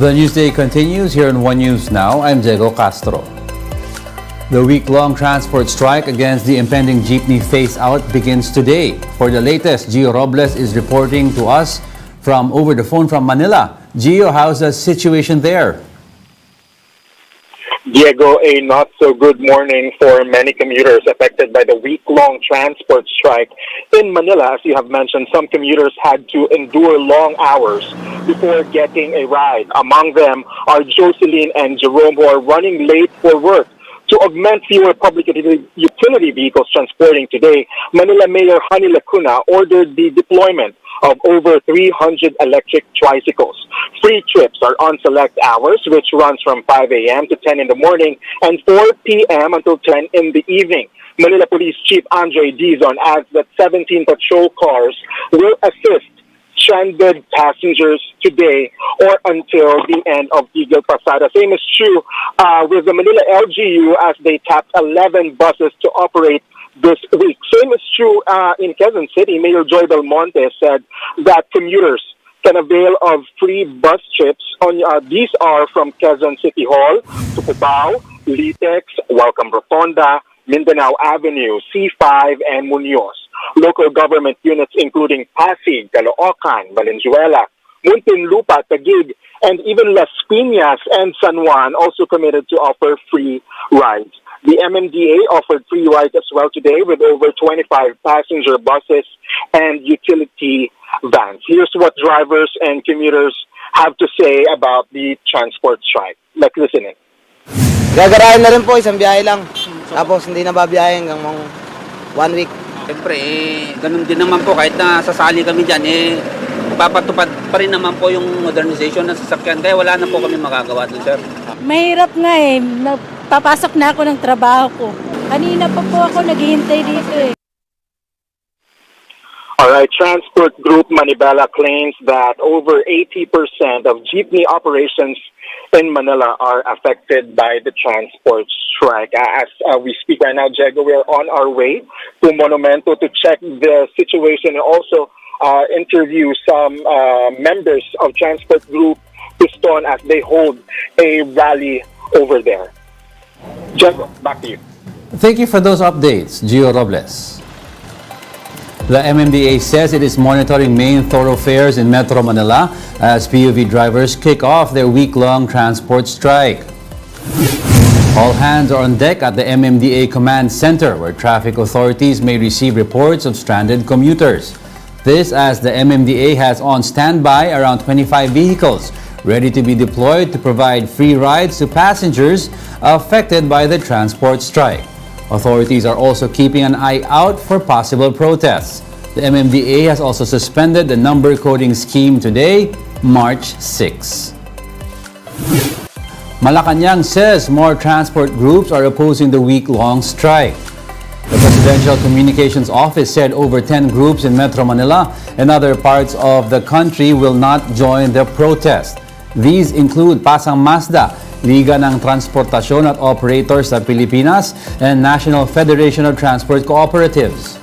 The Newsday continues here on One News Now. I'm Diego Castro. The week-long transport strike against the impending jeepney phase-out begins today. For the latest, Gio Robles is reporting to us from over the phone from Manila. Gio, how's the situation there? Diego, a not-so-good morning for many commuters affected by the week-long transport strike. In Manila, as you have mentioned, some commuters had to endure long hours before getting a ride. Among them are Jocelyn and Jerome, who are running late for work. To augment fewer public utility vehicles transporting today, Manila Mayor Honey Lacuna ordered the deployment of over 300 electric tricycles. Free trips are on select hours, which runs from 5 a.m. to 10 in the morning and 4 p.m. until 10 in the evening. Manila Police Chief Andre Dizon adds that 17 patrol cars will assist stranded passengers today or until the end of Eagle Pasada. Same is true with the Manila LGU as they tapped 11 buses to operate this week. Same is true in Quezon City. Mayor Joy Belmonte said that commuters can avail of free bus trips. These are from Quezon City Hall to Cubao, Litex, Welcome Rotonda, Mindanao Avenue, C5, and Muñoz. Local government units including Pasig, Caloocan, Valenzuela, Muntinlupa, Taguig, and even Las Piñas and San Juan also committed to offer free rides. The MMDA offered free rides as well today with over 25 passenger buses and utility vans. Here's what drivers and commuters have to say about the transport strike. Let's listen in. Gagarahin na rin po, isang biyahe lang. Tapos hindi na babiyahe hanggang 1 week. Siyempre, ganun din naman po kahit na sasali kami dyan, papatupad pa rin naman po yung modernization ng sasakyan. Kaya wala na po kami magagawa doon, sir. Mahirap nga Papasok na ako ng trabaho ko. Kanina pa po ako naghihintay dito Alright, Transport Group Manibela claims that over 80% of jeepney operations in Manila are affected by the transport strike. As we speak right now, Diego, we are on our way to Monumento to check the situation and also interview some members of Transport Group Piston as they hold a rally over there. Diego, back to you. Thank you for those updates, Gio Robles. The MMDA says it is monitoring main thoroughfares in Metro Manila as PUV drivers kick off their week-long transport strike. All hands are on deck at the MMDA Command Center, where traffic authorities may receive reports of stranded commuters. This as the MMDA has on standby around 25 vehicles ready to be deployed to provide free rides to passengers affected by the transport strike. Authorities are also keeping an eye out for possible protests. The MMDA has also suspended the number coding scheme today, March 6. Malacanang says more transport groups are opposing the week-long strike. The Presidential Communications Office said over 10 groups in Metro Manila and other parts of the country will not join the protest. These include Pasang Mazda, Liga ng Transportasyon at Operators sa Pilipinas, and National Federation of Transport Cooperatives.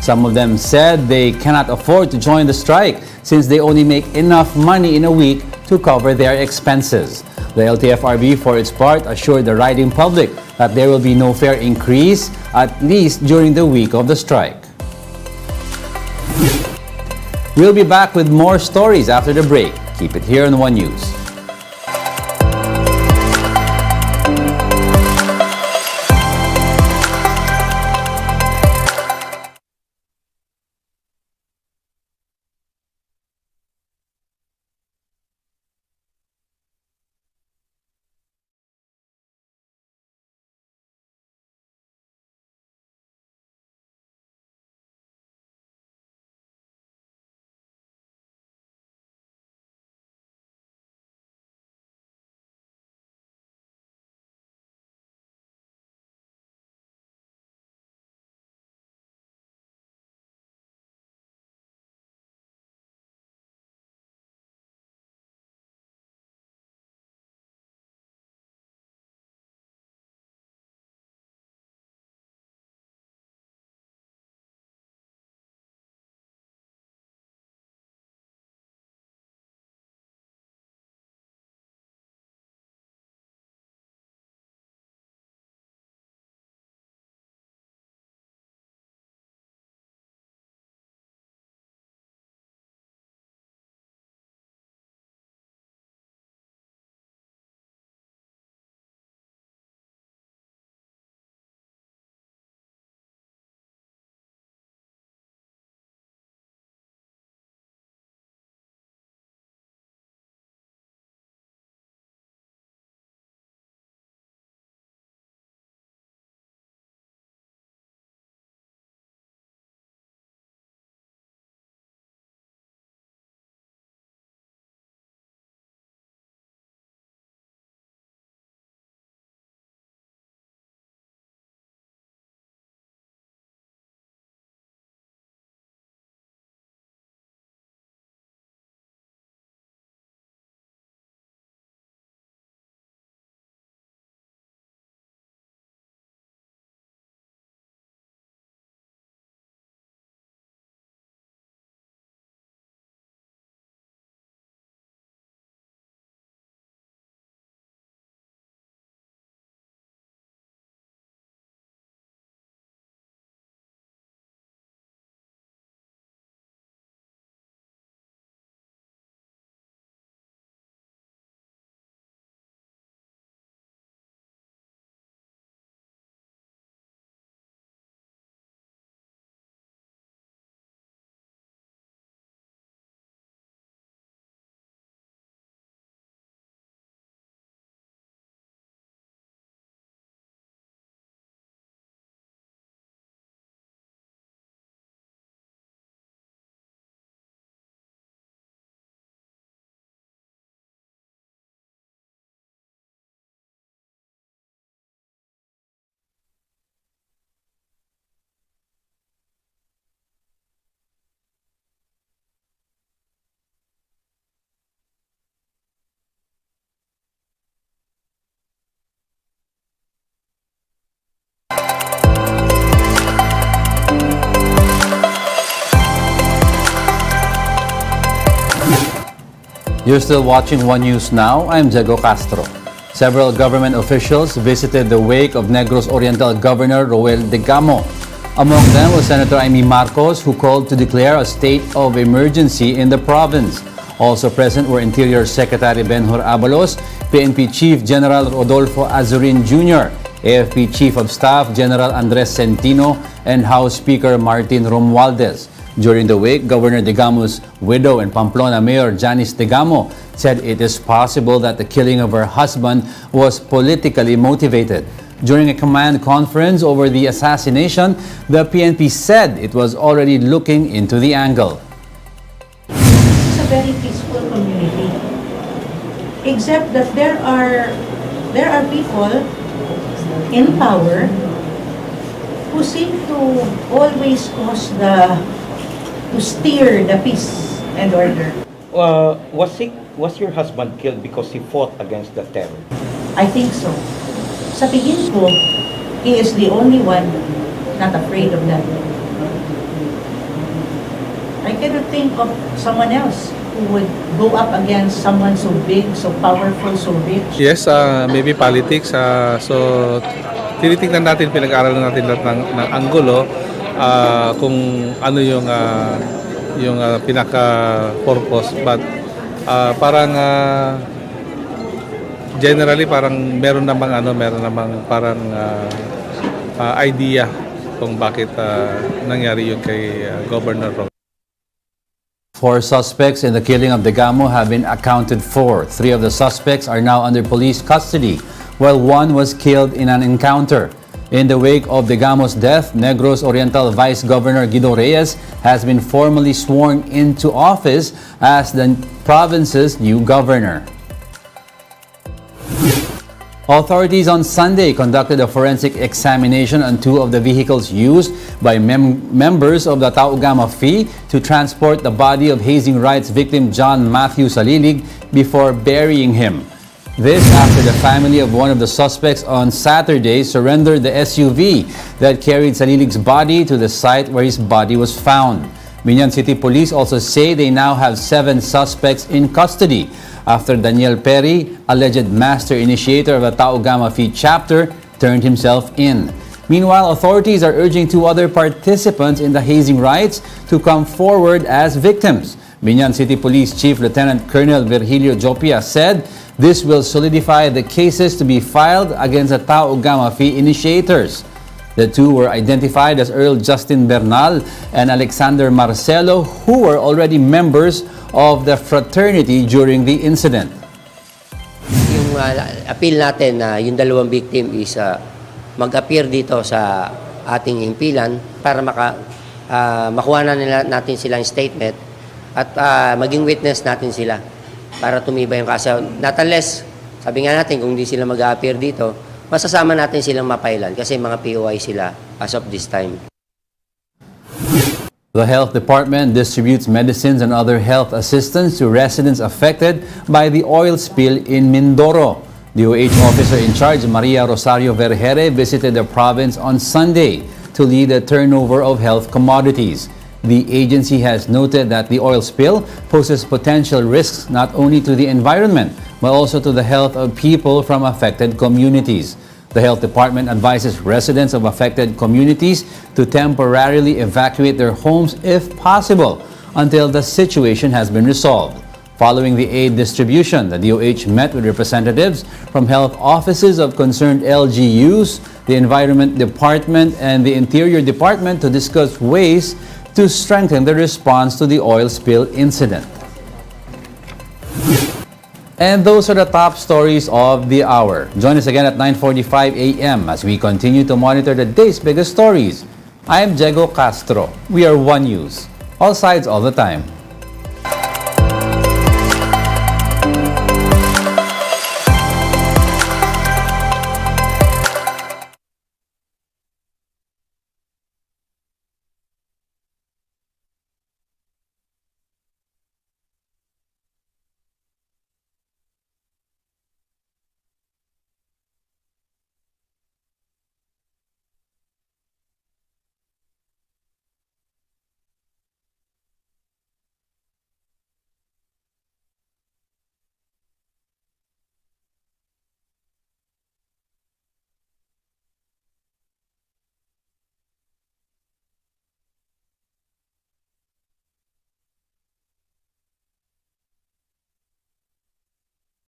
Some of them said they cannot afford to join the strike since they only make enough money in a week to cover their expenses. The LTFRB, for its part, assured the riding public that there will be no fare increase, at least during the week of the strike. We'll be back with more stories after the break. Keep it here on One News. You're still watching One News Now. I'm Diego Castro. Several government officials visited the wake of Negros Oriental Governor Roel Degamo. Among them was Senator Amy Marcos, who called to declare a state of emergency in the province. Also present were Interior Secretary Benhur Abalos, PNP Chief General Rodolfo Azurin Jr., AFP Chief of Staff General Andres Centino, and House Speaker Martin Romualdez. During the wake, Governor Degamo's widow and Pamplona Mayor Janice Degamo said it is possible that the killing of her husband was politically motivated. During a command conference over the assassination, the PNP said it was already looking into the angle. It's a very peaceful community. Except that there are people in power who seem to always to steer the peace and order. Was your husband killed because he fought against the terror? I think so. Sa tingin ko, he is the only one not afraid of that. I cannot think of someone else who would go up against someone so big, so powerful, so rich. Yes, maybe politics. So, tinitingnan natin, pinag-aaralan natin lahat ng anggulo kung ano yung pinaka-purpose. But parang generally parang meron namang parang idea kung bakit nangyari yun kay Governor Roque. 4 suspects in the killing of Degamo have been accounted for. 3 of the suspects are now under police custody, while 1 was killed in an encounter. In the wake of Degamo's death, Negros Oriental Vice Governor Guido Reyes has been formally sworn into office as the province's new governor. Authorities on Sunday conducted a forensic examination on 2 of the vehicles used by members of the Tau Gamma Phi to transport the body of hazing rights victim John Matthew Salilig before burying him. This after the family of one of the suspects on Saturday surrendered the SUV that carried Salilig's body to the site where his body was found. Minian City Police also say they now have 7 suspects in custody after Daniel Perry, alleged master initiator of the Tau Gamma Phi chapter, turned himself in. Meanwhile, authorities are urging 2 other participants in the hazing riots to come forward as victims. Minian City Police Chief Lieutenant Colonel Virgilio Jopia said this will solidify the cases to be filed against the Tau Gamma Phi initiators. The 2 were identified as Earl Justin Bernal and Alexander Marcelo, who were already members of the fraternity during the incident. Yung appeal natin na yung 2 victim is mag-appear dito sa ating impilan para makuha natin silang statement at maging witness natin sila para tumibay yung kaso. Not unless, sabi nga natin, kung hindi sila mag-appear dito, masasama natin silang mapailan kasi mga POI sila as of this time. The Health Department distributes medicines and other health assistance to residents affected by the oil spill in Mindoro. DOH officer in charge, Maria Rosario Vergere, visited the province on Sunday to lead a turnover of health commodities. The agency has noted that the oil spill poses potential risks not only to the environment, but also to the health of people from affected communities. The Health Department advises residents of affected communities to temporarily evacuate their homes if possible until the situation has been resolved. Following the aid distribution, the DOH met with representatives from health offices of concerned LGUs, the Environment Department, and the Interior Department to discuss ways to strengthen the response to the oil spill incident. And those are the top stories of the hour. Join us again at 9:45 a.m. as we continue to monitor the day's biggest stories. I am Diego Castro. We are One News. All sides, all the time.